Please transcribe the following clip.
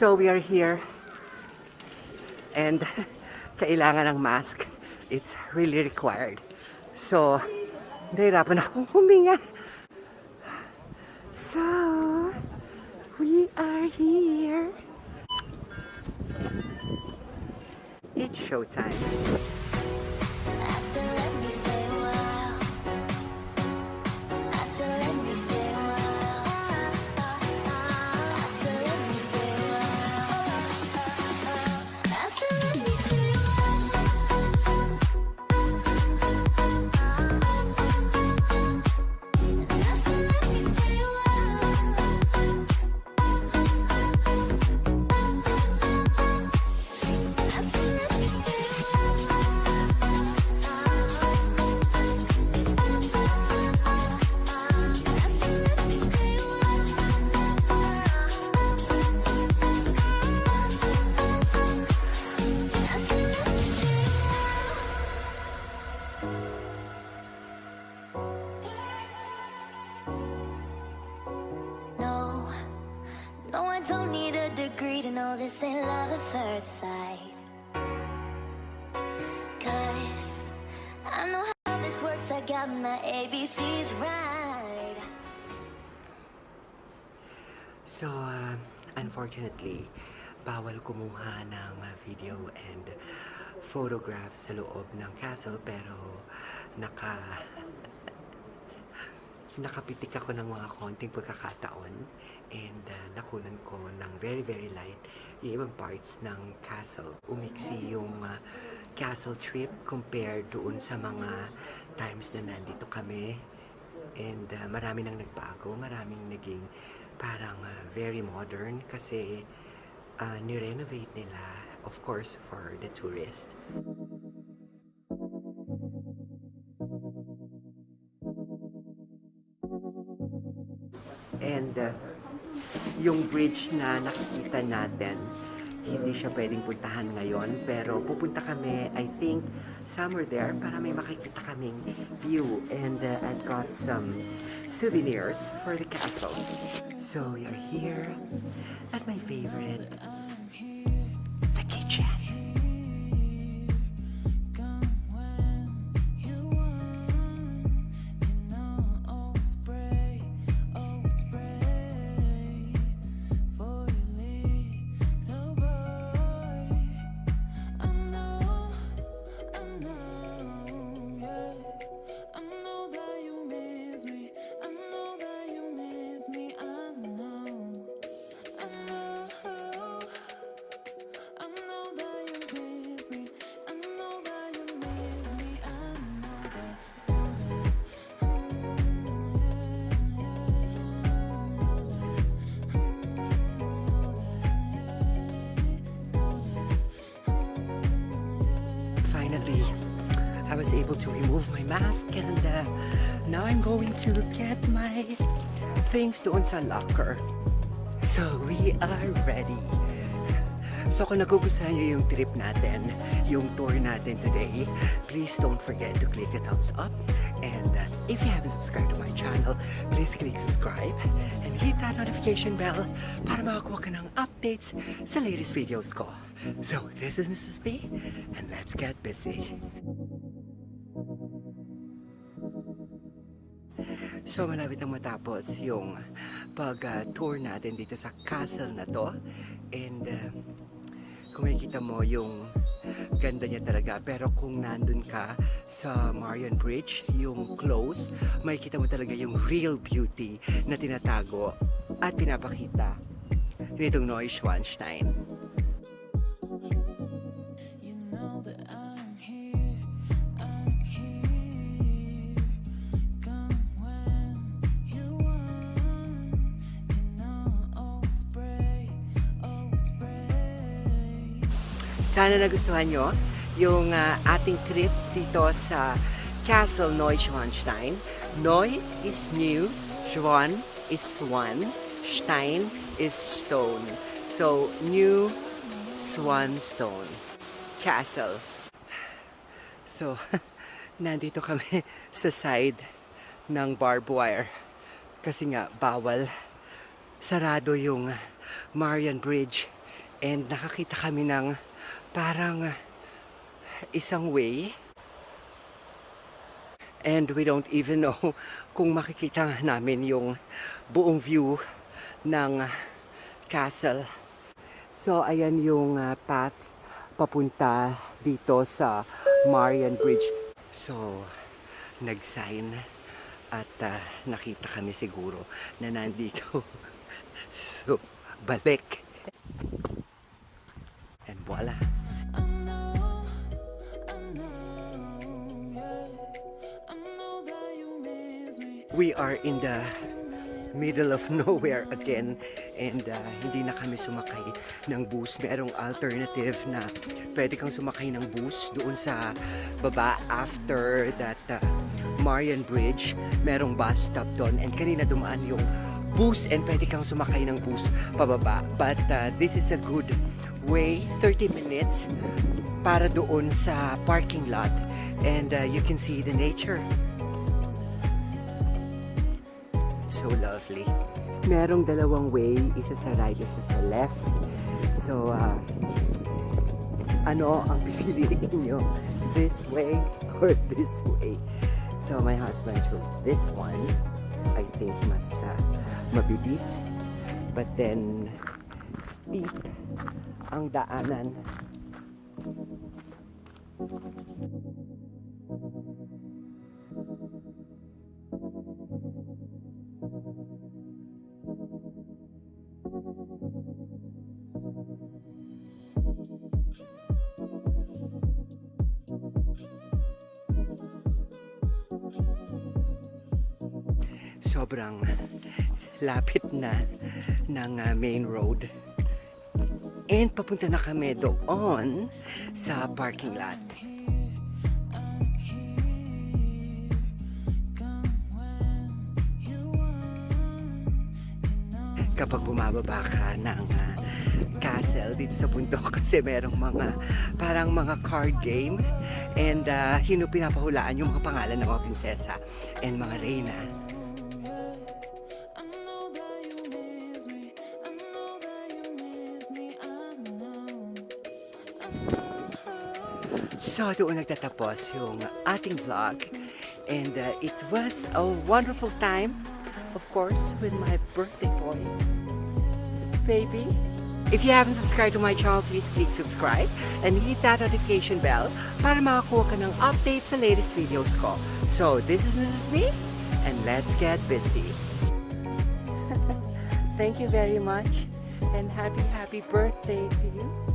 So we are here and kailangan ng mask. It's really required. So, nahirapan akong huminga. So, we are here. It's showtime. No, I don't need a degree to know this ain't love at first sight. 'Cause I know how this works, I got my ABCs right. So, unfortunately, bawal kumuha ng video and photograph sa loob ng castle pero nakapitik ako ng mga konting pagkakataon and nakunan ko ng very light yung ibang parts ng castle. Umiksi yung castle trip compared doon sa mga times na nandito kami and marami nang nagbago, maraming naging parang very modern kasi ni-renovate nila, of course, for the tourist. And yung bridge na nakikita natin, hindi siya pwedeng puntahan ngayon, pero pupunta kami, I think, somewhere there para may makikita kaming view. And I've got some souvenirs for the castle. So you're here at my favorite, the kitchen. Finally, I was able to remove my mask and now I'm going to get my things doon sa locker. So, we are ready. So, kung nagugustuhan nyo yung trip natin, yung tour natin today, please don't forget to click the thumbs up. And if you haven't subscribed to my channel, please click subscribe and hit that notification bell para makakuha ka ng updates sa latest videos ko. So, this is Mrs. B, and let's get busy. So, malapit ang matapos yung pag-tour natin dito sa castle na to. And kung makikita mo yung ganda niya talaga. Pero kung nandun ka sa Marian Bridge, yung close, makikita mo talaga yung real beauty na tinatago at pinapakita nitong Neuschwanstein. Sana nagustuhan nyo yung ating trip dito sa Castle Neuschwanstein. Neu is new, Schwan is swan, Stein is stone. So, New Swanstone Castle. So, nandito kami sa side ng barbed wire. Kasi nga, bawal. Sarado yung Marian Bridge. And nakakita kami ng parang isang way. And we don't even know kung makikita namin yung buong view ng castle. So, ayan yung path papunta dito sa Marian Bridge. So, nag-sign at nakita kami siguro na nandito. So, balik. And voila. We are in the middle of nowhere again and hindi na kami sumakay ng bus. Merong alternative na pwede kang sumakay ng bus doon sa baba after that Marian Bridge. Merong bus stop doon and kanina dumaan yung bus and pwede kang sumakay ng bus pababa. But this is a good way, 30 minutes para doon sa parking lot and you can see the nature. So lovely. Merong dalawang way, isa sa right, isa sa left. So, ano ang pipiliin nyo? This way or this way? So, my husband chose this one. I think mas mabilis. But then, steep ang daanan. Sobrang lapit na ng main road. And papunta na kami doon sa parking lot. Kapag bumababa ka ng castle dito sa bundok kasi merong mga parang mga card game and pinapahulaan yung mga pangalan ng mga prinsesa and mga reyna. So doon nagtatapos yung ating vlog and it was a wonderful time, of course, with my birthday boy, baby. If you haven't subscribed to my channel, please click subscribe and hit that notification bell para makakuha ka ng updates sa latest videos ko. So this is Mrs. Me and let's get busy. Thank you very much and happy birthday to you.